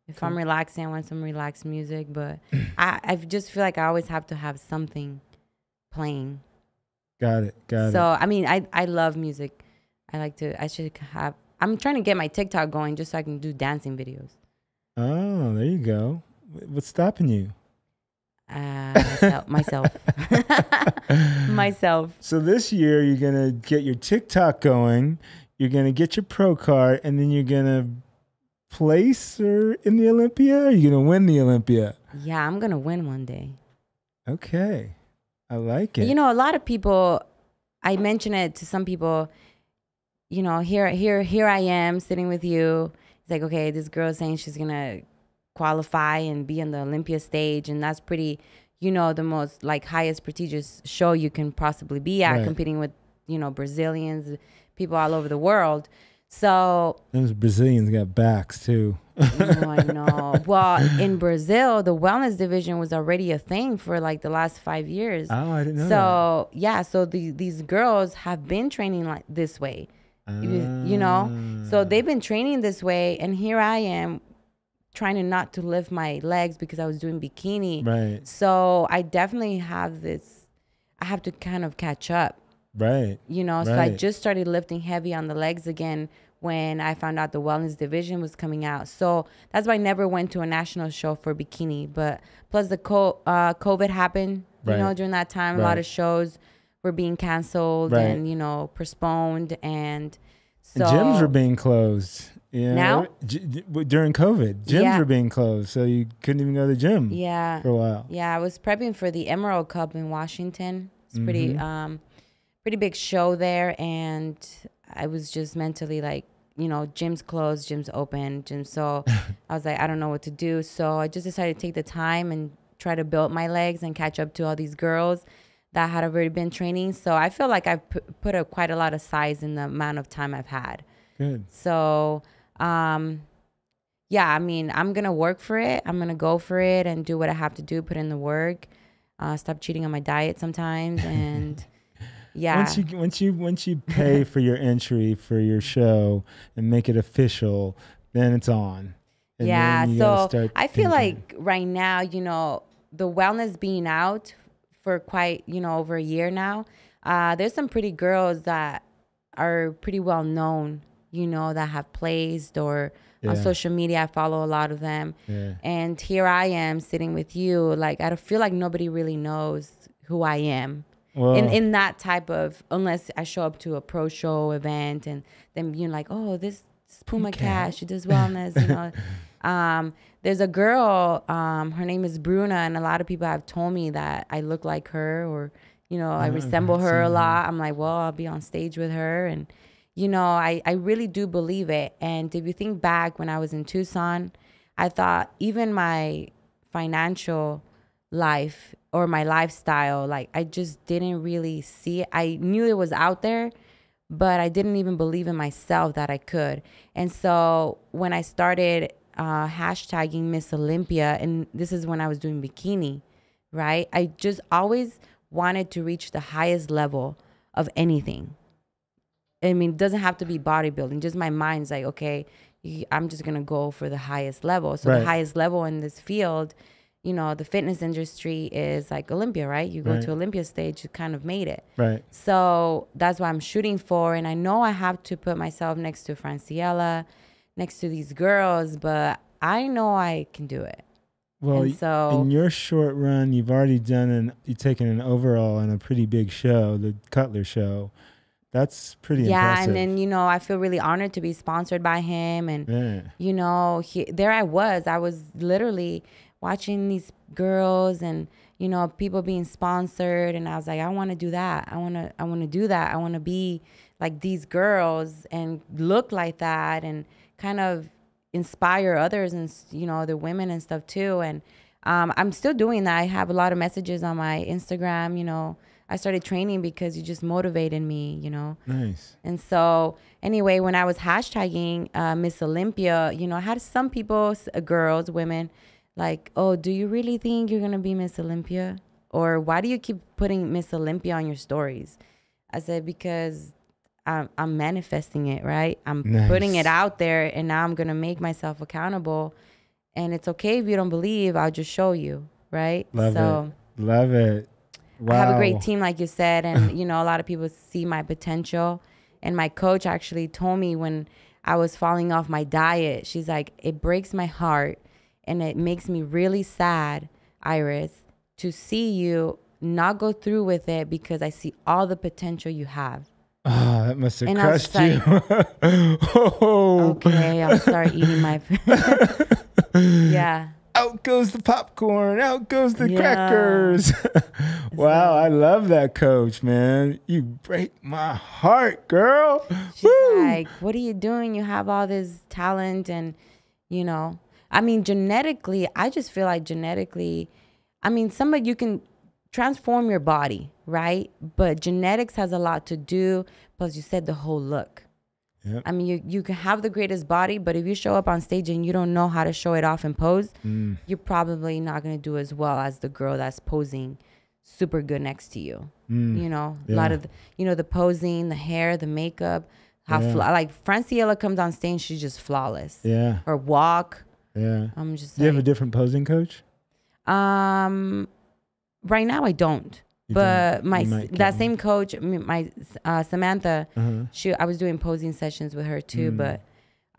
If I'm relaxing, I want some relaxed music. But I just feel like I always have to have something playing. Got it. So, I mean, I love music. I'm trying to get my TikTok going just so I can do dancing videos. Oh, there you go. What's stopping you? Myself. So this year you're going to get your TikTok going. You're going to get your pro card, and then you're going to place or in the Olympia? Or you're going to win the Olympia? Yeah, I'm going to win one day. Okay. I like it. A lot of people, I mention it to some people, here I am sitting with you. It's like, okay, this girl is saying she's going to qualify and be on the Olympia stage. And that's pretty, the most highest prestigious show you can possibly be at, competing with, Brazilians, people all over the world. So those Brazilians got backs too. Oh, I know. Well, in Brazil, the wellness division was already a thing for the last 5 years. Oh, I didn't know so, that. Yeah, so these girls have been training this way, So they've been training this way, and here I am trying not to lift my legs because I was doing bikini. Right. So I definitely have this, I have to kind of catch up. Right. So I just started lifting heavy on the legs again when I found out the wellness division was coming out. So that's why I never went to a national show for bikini. But plus the COVID happened, during that time. A lot of shows were being canceled Right. and, you know, postponed. And so And gyms were being closed. Yeah. Now? During COVID, gyms Yeah. were being closed, so you couldn't even go to the gym yeah. for a while. Yeah, I was prepping for the Emerald Cup in Washington. It's pretty big show there, and I was just mentally like, you know, gyms closed, gyms open, gyms. So I was like, I don't know what to do. So I just decided to take the time and try to build my legs and catch up to all these girls that had already been training. So I feel like I've put quite a lot of size in the amount of time I've had. Good. So, yeah, I mean, I'm going to work for it. I'm going to go for it and do what I have to do, put in the work, stop cheating on my diet sometimes. And yeah. Once you pay for your entry for your show and make it official, then it's on. And yeah. then you gotta So start I feel thinking. like right now, you know, the wellness being out for quite, you know, over a year now, there's some pretty girls that are pretty well known, you know, that have placed or on social media. I follow a lot of them. Yeah. And here I am sitting with you. Like, I don't feel like nobody really knows who I am. Well, In that type of, unless I show up to a pro show event and then you're like, oh, this is PumaKat, she does wellness, you know. There's a girl, her name is Bruna, and a lot of people have told me that I look like her, or, you know, I resemble her a lot. I'm like, well, I'll be on stage with her. And, you know, I really do believe it. And if you think back when I was in Tucson, I thought even my financial life or my lifestyle, like, I just didn't really see it. I knew it was out there, but I didn't even believe in myself that I could. And so when I started hashtagging Miss Olympia, and this is when I was doing bikini, right? I just always wanted to reach the highest level of anything. I mean, it doesn't have to be bodybuilding. Just my mind's like, okay, I'm just going to go for the highest level. So the highest level in this field, you know, the fitness industry is like Olympia, right? You go to Olympia stage, you kind of made it. Right. So that's what I'm shooting for. And I know I have to put myself next to Franciella, next to these girls, but I know I can do it. Well, and so, in your short run, you've already you've taken an overall in a pretty big show, the Cutler show. That's pretty impressive. And then, you know, I feel really honored to be sponsored by him. And, you know, there I was literally watching these girls and, you know, people being sponsored. And I was like, I want to do that. I want to do that. I want to be like these girls and look like that and kind of inspire others and, you know, other women and stuff too. And I'm still doing that. I have a lot of messages on my Instagram, you know. I started training because you just motivated me, you know. Nice. And so anyway, when I was hashtagging Miss Olympia, you know, I had some people, girls, women, like, oh, do you really think you're going to be Miss Olympia? Or why do you keep putting Miss Olympia on your stories? I said, because I'm manifesting it, right? I'm putting it out there, and now I'm going to make myself accountable. And it's okay if you don't believe, I'll just show you, right? Love it. Wow. I have a great team, like you said, and, you know, a lot of people see my potential. And my coach actually told me when I was falling off my diet, she's like, it breaks my heart and it makes me really sad, Iris, to see you not go through with it because I see all the potential you have. Oh, that must have crushed you. Okay, I'll start eating my yeah. Out goes the popcorn. Out goes the crackers. Wow, I love that coach, man. You break my heart, girl. She's like, what are you doing? You have all this talent and, you know, I mean, genetically, I just feel like genetically, I mean, somebody, you can transform your body, right? But genetics has a lot to do. Plus, you said the whole look. Yep. I mean, you can have the greatest body, but if you show up on stage and you don't know how to show it off and pose, you're probably not going to do as well as the girl that's posing super good next to you. You know, a lot of, you know, the posing, the hair, the makeup, how like Franciella comes on stage, she's just flawless. Yeah. Her walk. Yeah. I'm just. Do you have a different posing coach? Right now I don't. But that same coach, my Samantha, I was doing posing sessions with her too. But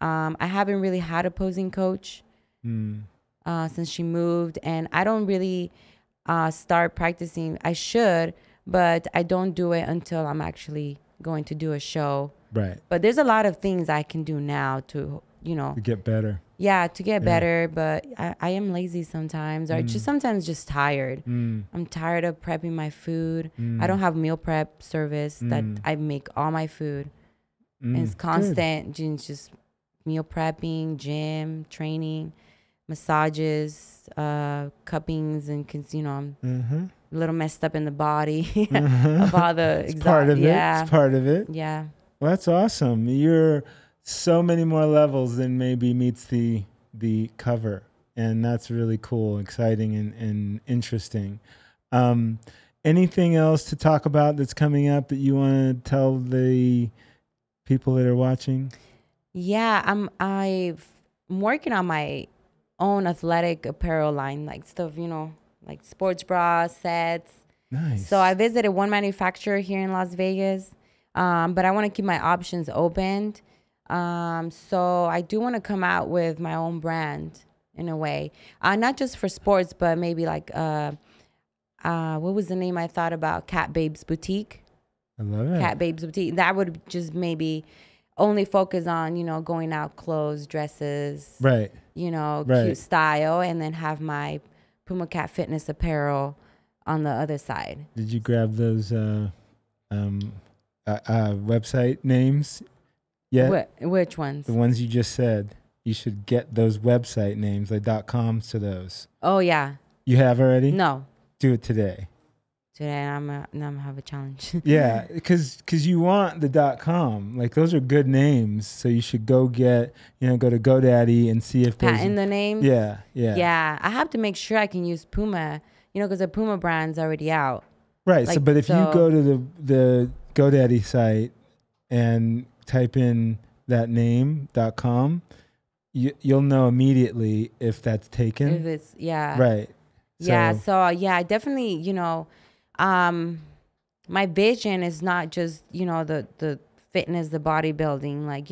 I haven't really had a posing coach since she moved, and I don't really start practicing. I should, but I don't do it until I'm actually going to do a show. Right. But there's a lot of things I can do now to, To get better. Yeah, to get better. But I am lazy sometimes, or just sometimes just tired. I'm tired of prepping my food. I don't have meal prep service that I make all my food. And it's constant. Just meal prepping, gym, training, massages, cuppings, and I'm a little messed up in the body of all the. It's part of it. It's part of it. Yeah. Well, that's awesome. You're so many more levels than maybe meets the cover, and that's really cool, exciting, and interesting. Anything else to talk about that's coming up that you want to tell the people that are watching? Yeah, I'm working on my own athletic apparel line, like stuff, like sports bras, sets. Nice. So I visited one manufacturer here in Las Vegas, but I want to keep my options opened. So I do want to come out with my own brand in a way, not just for sports, but maybe like, what was the name I thought about? Cat Babes Boutique. I love it. Cat Babes Boutique. That would just maybe only focus on, going out clothes, dresses, right. Cute style, and then have my PumaKat fitness apparel on the other side. Did you grab those website names yet? Which ones? The ones you just said. You should get those website names, like .coms to those. Oh, yeah. You have already? No. Do it today. Today, I'm gonna have a challenge. Yeah, because you want the .com. Like, those are good names, so you should go get, go to GoDaddy and see if there's... Patent the names? Yeah. Yeah, I have to make sure I can use Puma, because the Puma brand's already out. Right, but if you go to the GoDaddy site and type in that name, .com, you'll know immediately if that's taken. If it's, yeah. Right. So I definitely, my vision is not just, the fitness, the bodybuilding, like,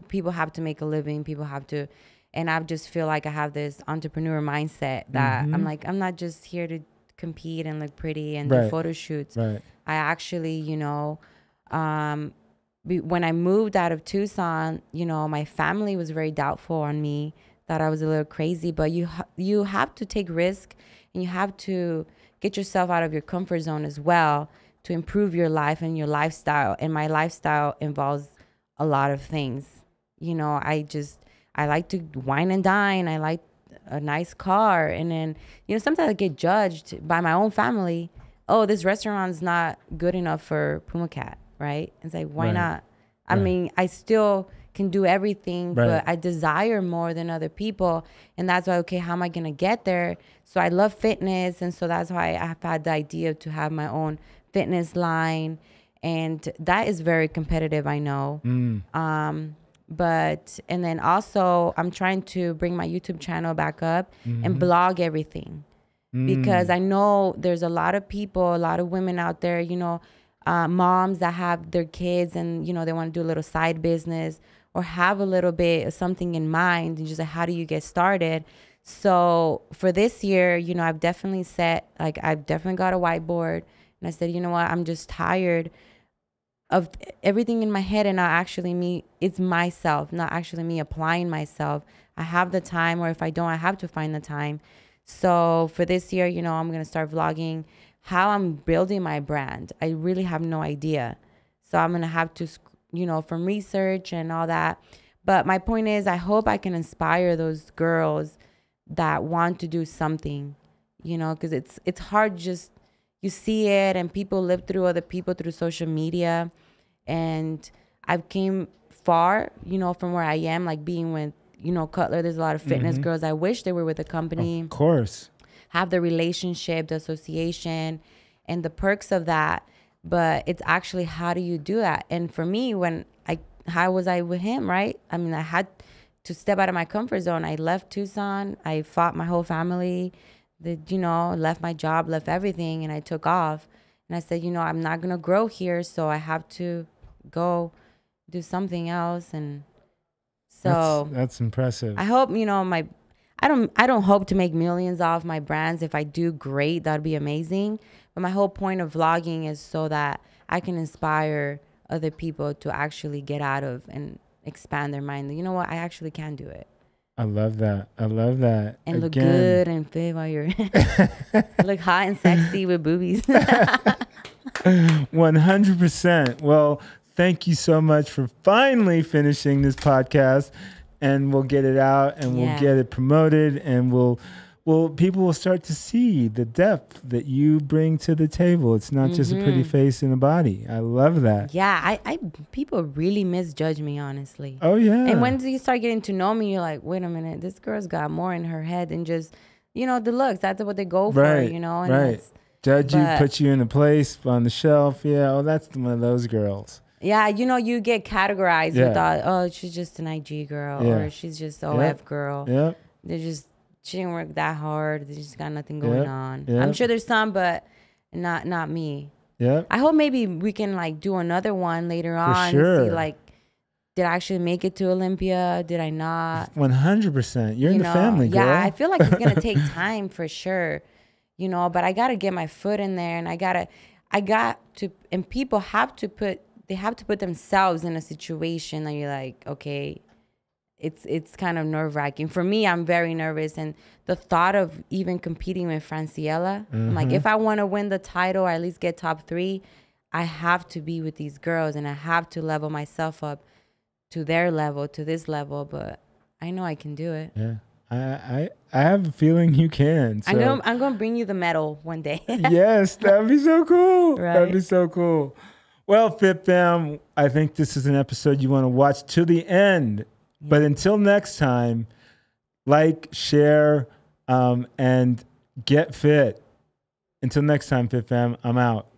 people have to make a living, people have to, and I just feel like I have this entrepreneur mindset that I'm like, I'm not just here to compete and look pretty and do photo shoots. Right. I actually, when I moved out of Tucson, my family was very doubtful on me, thought I was a little crazy, but you have to take risk, and you have to get yourself out of your comfort zone as well to improve your life and your lifestyle. And my lifestyle involves a lot of things. I like to wine and dine. I like a nice car. And then, sometimes I get judged by my own family. Oh, this restaurant's not good enough for PumaKat, right? It's like, why not? I mean, I still can do everything, but I desire more than other people. And that's why, okay, how am I going to get there? So I love fitness. And so that's why I've had the idea to have my own fitness line. And that is very competitive, I know. And then also I'm trying to bring my YouTube channel back up and blog everything. Because I know there's a lot of people, a lot of women out there, moms that have their kids and, they want to do a little side business or have a little bit of something in mind and just like, how do you get started? So for this year, I've definitely got a whiteboard, and I said, you know what, I'm just tired of everything in my head and not actually me. It's myself, not actually me applying myself. I have the time, or if I don't, I have to find the time. So for this year, I'm going to start vlogging how I'm building my brand. I really have no idea. So I'm going to have to, from research and all that. But my point is, I hope I can inspire those girls that want to do something, because it's hard. Just, you see it and people live through other people through social media. And I've came far, from where I am, like being with, Cutler. There's a lot of fitness girls. I wish they were with a company. Of course. Have the relationship, the association, and the perks of that. But it's actually, how do you do that? And for me, how was I with him, right? I mean, I had to step out of my comfort zone. I left Tucson. I fought my whole family, left my job, left everything, and I took off. And I said, I'm not going to grow here, so I have to go do something else. And so that's impressive. I hope, I don't hope to make millions off my brands. If I do, great, that'd be amazing. But my whole point of vlogging is so that I can inspire other people to actually get out of and expand their mind. You know what? I actually can do it. I love that. I love that. And look good and fit while you're look hot and sexy with boobies. 100%. Well, thank you so much for finally finishing this podcast, and we'll get it out and we'll get it promoted, and people will start to see the depth that you bring to the table. It's not just a pretty face and a body. I love that. Yeah, I people really misjudge me, honestly. Oh, yeah. And when you start getting to know me, you're like, wait a minute, this girl's got more in her head than just, the looks. That's what they go for, And right. Judge you, put you in a place on the shelf. Yeah, that's one of those girls. Yeah, you get categorized without, she's just an IG girl or she's just OF girl. Yep. She didn't work that hard. They just got nothing going on. I'm sure there's some, but not me. Yeah. I hope maybe we can do another one later on. Sure. And see did I actually make it to Olympia? Did I not? 100%. You're in the family, girl. Yeah, I feel like it's gonna take time for sure. But I gotta get my foot in there, and I got to, and people have to put themselves in a situation that you're like, okay. It's kind of nerve-wracking. For me, I'm very nervous. And the thought of even competing with Franciella, I'm like, if I want to win the title or at least get top 3, I have to be with these girls and I have to level myself up to their level, to this level. But I know I can do it. Yeah. I have a feeling you can. So. I'm gonna bring you the medal one day. Yes, that'd be so cool. Right. That'd be so cool. Well, Fit Fam, I think this is an episode you want to watch to the end. But until next time, like, share, and get fit. Until next time, Fit Fam, I'm out.